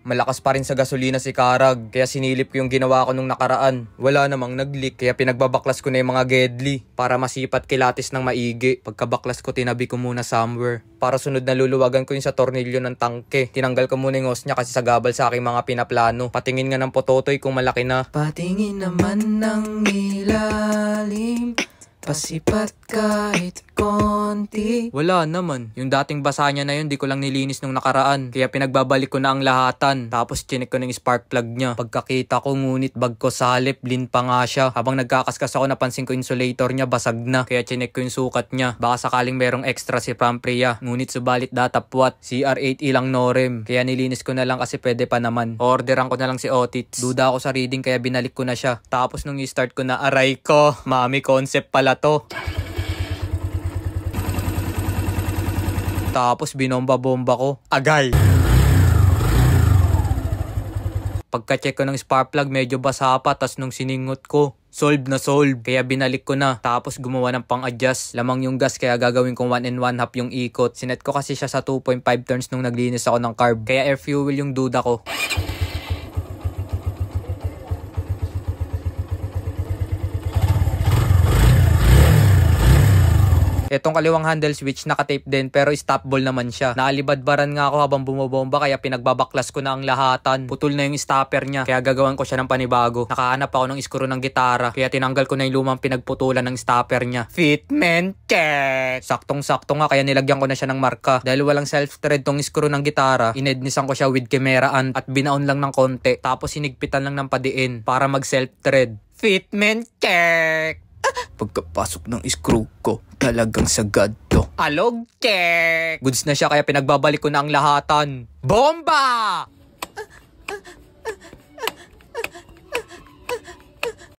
Malakas pa rin sa gasolina si Karag, kaya sinilip ko yung ginawa ko nung nakaraan. Wala namang nag-leak, kaya pinagbabaklas ko na yung mga gedli para masipat kilatis ng maigi. Pagkabaklas ko, tinabi ko muna somewhere. Para sunod na luluwagan ko yung sa tornilyo ng tangke. Tinanggal ko muna yung hose niya kasi sagabal sa aking mga pinaplano. Patingin nga ng pototoy kung malaki na. Patingin naman ng ilalim, pasipat kahit konti. Wala naman. Yung dating basa niya na yun, di ko lang nilinis nung nakaraan. Kaya pinagbabalik ko na ang lahatan. Tapos chinek ko ng spark plug niya. Pagkakita ko ngunit bag ko salip, blin pa nga siya. Habang nagkakaskas ako, napansin ko insulator niya basag na. Kaya chinek ko yung sukat niya. Baka sakaling merong extra si Prampriya. Ngunit subalit datapwat. CR8 ilang norem. Kaya nilinis ko na lang kasi pwede pa naman. Orderan ko na lang si Otits. Duda ako sa reading kaya binalik ko na siya. Tapos nung i-start ko na, aray ko, mami concept pala to. Tapos binomba-bomba ko. Agay! Pagka-check ko ng spark plug, medyo basa pa. Tas nung siningot ko, solve na solve. Kaya binalik ko na. Tapos gumawa ng pang-adjust. Lamang yung gas kaya gagawin kong 1 and 1 half yung ikot. Sinet ko kasi siya sa 2.5 turns nung naglinis ako ng carb. Kaya air fuel yung duda ko. Etong kaliwang handle switch nakatape din pero stop ball naman siya. Naalibadbaran nga ako habang bumobomba kaya pinagbabaklas ko na ang lahatan. Putol na yung stopper niya kaya gagawan ko siya ng panibago. Nakahanap ako ng screw ng gitara kaya tinanggal ko na yung lumang pinagputulan ng stopper niya. Fitment check! Saktong-sakto nga kaya nilagyan ko na siya ng marka. Dahil walang self-thread tong screw ng gitara, inednisan ko siya with kemeraan at binaon lang ng konti. Tapos hinigpitan lang ng padiin para mag self-thread. Fitment check! Pagkapasok ng screw ko, talagang sagad to. Alog check! Goods na siya kaya pinagbabalik ko na ang lahatan. Bomba!